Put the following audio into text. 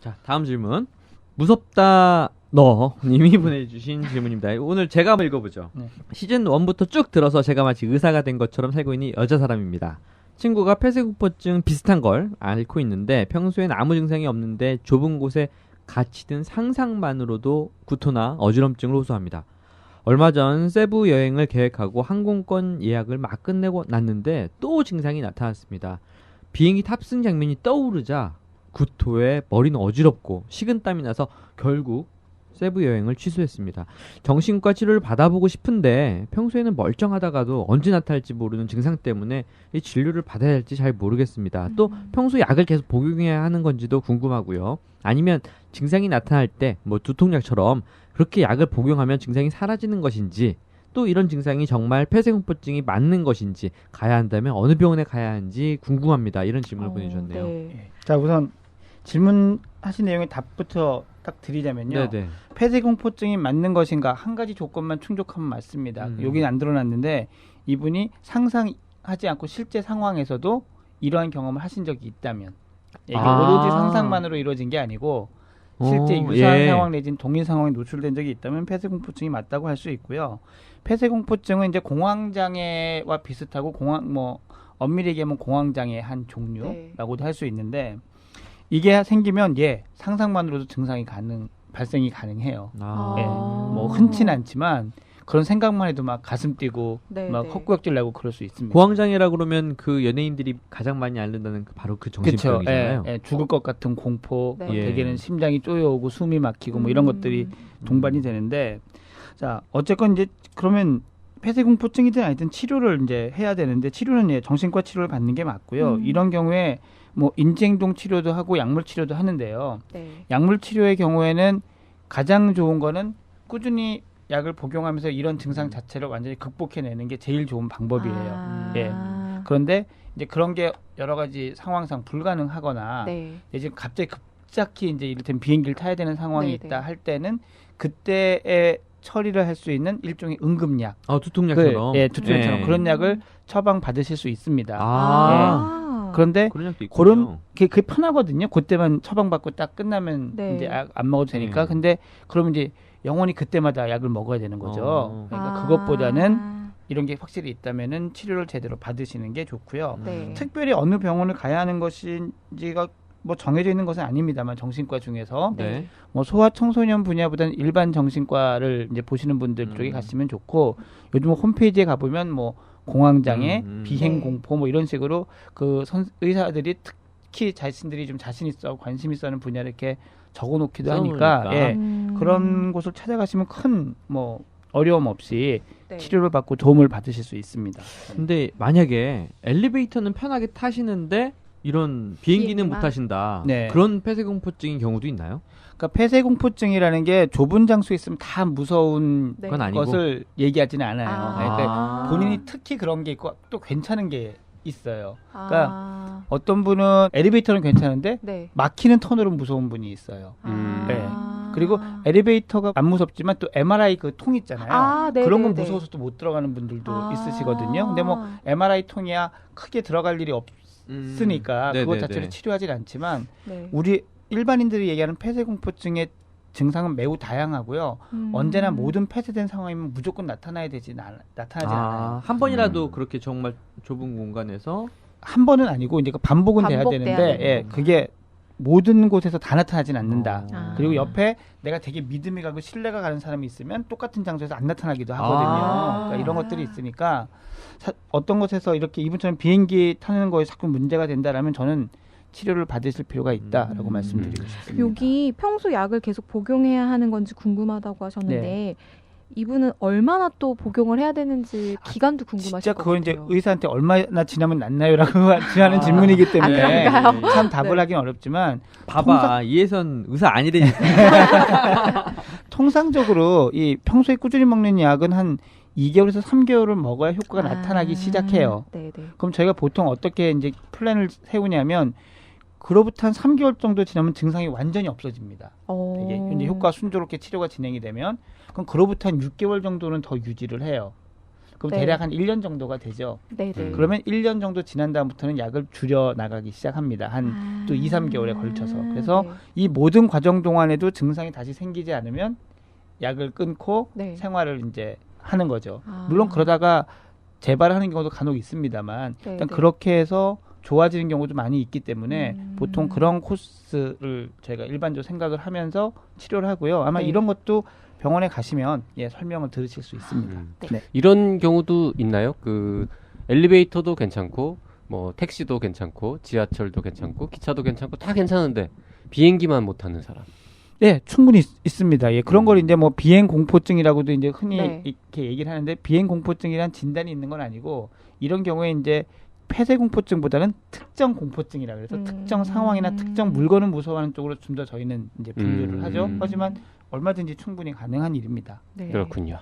자, 다음 질문. 무섭다 너 님이 보내주신 질문입니다. 오늘 제가 한번 읽어보죠. 네. 시즌 1부터 쭉 들어서 제가 마치 의사가 된 것처럼 살고 있는 여자 사람입니다. 친구가 폐쇄공포증 비슷한 걸 앓고 있는데 평소엔 아무 증상이 없는데 좁은 곳에 갇히든 상상만으로도 구토나 어지럼증을 호소합니다. 얼마 전 세부 여행을 계획하고 항공권 예약을 막 끝내고 났는데 또 증상이 나타났습니다. 비행기 탑승 장면이 떠오르자 구토에 머리는 어지럽고 식은땀이 나서 결국 세부 여행을 취소했습니다. 정신과 치료를 받아보고 싶은데 평소에는 멀쩡하다가도 언제 나타날지 모르는 증상 때문에 이 진료를 받아야 할지 잘 모르겠습니다. 또 평소 약을 계속 복용해야 하는 건지도 궁금하고요. 아니면 증상이 나타날 때 뭐 두통약처럼 그렇게 약을 복용하면 증상이 사라지는 것인지, 또 이런 증상이 정말 폐쇄공포증이 맞는 것인지, 가야 한다면 어느 병원에 가야 하는지 궁금합니다. 이런 질문을 보내주셨네요. 네. 자, 우선 질문하신 내용의 답부터 딱 드리자면요. 네네. 폐쇄공포증이 맞는 것인가 한 가지 조건만 충족하면 맞습니다. 여기는 안 드러났는데 이분이 상상하지 않고 실제 상황에서도 이러한 경험을 하신 적이 있다면, 이게 오로지 상상만으로 이루어진 게 아니고 실제 유사한 상황 내지는 동일 상황에 노출된 적이 있다면 폐쇄공포증이 맞다고 할 수 있고요. 폐쇄공포증은 이제 공황장애와 비슷하고 엄밀히 얘기하면 공황장애의 한 종류라고도 할 수 있는데, 이게 생기면 상상만으로도 증상이 발생이 가능해요. 뭐 흔치는 않지만 그런 생각만 해도 막 가슴 뛰고 막 헛구역질 나고 그럴 수 있습니다. 공황장애라 그러면 그 연예인들이 가장 많이 앓는다는 바로 그 정신병이잖아요. 죽을 것 같은 공포, 네. 대개는 심장이 쪼여오고 숨이 막히고 뭐 이런 것들이 동반이 되는데, 자, 어쨌건 이제 그러면 폐쇄공포증이든 아니든 치료를 이제 해야 되는데, 치료는 정신과 치료를 받는 게 맞고요. 이런 경우에 뭐 인지행동 치료도 하고 약물 치료도 하는데요. 네. 약물 치료의 경우에는 가장 좋은 거는 꾸준히 약을 복용하면서 이런 증상 자체를 완전히 극복해내는 게 제일 좋은 방법이에요. 그런데 이제 그런 게 여러 가지 상황상 불가능하거나 이제 갑자기 급작히 이제 이를테면 비행기를 타야 되는 상황이 있다 할 때는 그때에 처리를 할 수 있는 일종의 응급약, 두통약처럼, 두통약처럼 그런 약을 처방 받으실 수 있습니다. 그런데 그런 약도 있군요. 그런 그게 편하거든요. 그때만 처방받고 딱 끝나면 이제 안 먹어도 되니까. 근데 그러면 이제 영원히 그때마다 약을 먹어야 되는 거죠. 그러니까 그것보다는 이런 게 확실히 있다면은 치료를 제대로 받으시는 게 좋고요. 특별히 어느 병원을 가야 하는 것인지가 뭐 정해져 있는 것은 아닙니다만, 정신과 중에서 뭐 소아 청소년 분야보다는 일반 정신과를 이제 보시는 분들 쪽에 가시면 좋고, 요즘 홈페이지에 가보면 뭐 공황장애, 비행공포 뭐 이런 식으로 의사들이 특히 자신들이 좀 자신 있어 관심 있어 하는 분야를 이렇게 적어놓기도 하니까 그런 곳을 찾아가시면 큰 뭐 어려움 없이 치료를 받고 도움을 받으실 수 있습니다. 근데 만약에 엘리베이터는 편하게 타시는데 이런 비행기는 못 타신다. 그런 폐쇄공포증인 경우도 있나요? 그러니까 폐쇄공포증이라는 게 좁은 장소에 있으면 다 무서운 건 아니고. 것을 얘기하지는 않아요. 그러니까 본인이 특히 그런 게 있고 또 괜찮은 게 있어요. 그러니까 어떤 분은 엘리베이터는 괜찮은데 막히는 터널은 무서운 분이 있어요. 그리고 엘리베이터가 안 무섭지만 또 MRI 그 통 있잖아요. 그런 건 무서워서 또 못 들어가는 분들도 있으시거든요. 근데 뭐 MRI 통이야 크게 들어갈 일이 없으니까 그것 자체를 치료하진 않지만, 우리 일반인들이 얘기하는 폐쇄공포증의 증상은 매우 다양하고요. 언제나 모든 폐쇄된 상황이면 무조건 나타나지 않아요. 한 번이라도 그렇게 정말 좁은 공간에서 한 번은 아니고 이제 반복은 돼야 되는데, 그게 모든 곳에서 다 나타나진 않는다. 그리고 옆에 내가 되게 믿음이 가고 신뢰가 가는 사람이 있으면 똑같은 장소에서 안 나타나기도 하거든요. 그러니까 이런 것들이 있으니까 어떤 곳에서 이렇게 이분처럼 비행기 타는 거에 자꾸 문제가 된다라면 저는 치료를 받으실 필요가 있다라고 말씀드리고 싶습니다. 여기 평소 약을 계속 복용해야 하는 건지 궁금하다고 하셨는데 이분은 얼마나 또 복용을 해야 되는지 기간도 궁금하실 것 같아요. 진짜 그건 이제 의사한테 얼마나 지나면 낫나요라고 하는 질문이기 때문에 참 답을 하긴 어렵지만, 봐봐 이해선 의사 아니래니까. 통상적으로 이 평소에 꾸준히 먹는 약은 한 2개월에서 3개월을 먹어야 효과가 나타나기 시작해요. 그럼 저희가 보통 어떻게 이제 플랜을 세우냐면, 그로부터 한 3개월 정도 지나면 증상이 완전히 없어집니다. 이게 이제 효과가 순조롭게 치료가 진행이 되면, 그럼 그로부터 한 6개월 정도는 더 유지를 해요. 그럼 네. 대략 한 1년 정도가 되죠. 네네. 그러면 1년 정도 지난 다음부터는 약을 줄여 나가기 시작합니다. 한 또 2, 3개월에 걸쳐서. 그래서 네. 이 모든 과정 동안에도 증상이 다시 생기지 않으면 약을 끊고 네. 생활을 이제 하는 거죠. 아. 물론 그러다가 재발하는 경우도 간혹 있습니다만 네, 일단 네. 그렇게 해서 좋아지는 경우도 많이 있기 때문에 음. 보통 그런 코스를 저희가 일반적으로 생각을 하면서 치료를 하고요. 아마 네. 이런 것도 병원에 가시면 설명을 들으실 수 있습니다. 네. 이런 경우도 있나요? 그 엘리베이터도 괜찮고 뭐 택시도 괜찮고 지하철도 괜찮고 기차도 괜찮고 다 괜찮은데 비행기만 못 타는 사람. 네, 충분히 있습니다. 예, 그런 걸 이제 뭐 비행 공포증이라고도 이제 흔히 네. 이렇게 얘기를 하는데 비행 공포증이란 진단이 있는 건 아니고 이런 경우에 이제 폐쇄 공포증보다는 특정 공포증이라 그래서 특정 상황이나 특정 물건을 무서워하는 쪽으로 좀 더 저희는 이제 분류를 하죠. 하지만 얼마든지 충분히 가능한 일입니다. 네. 그렇군요.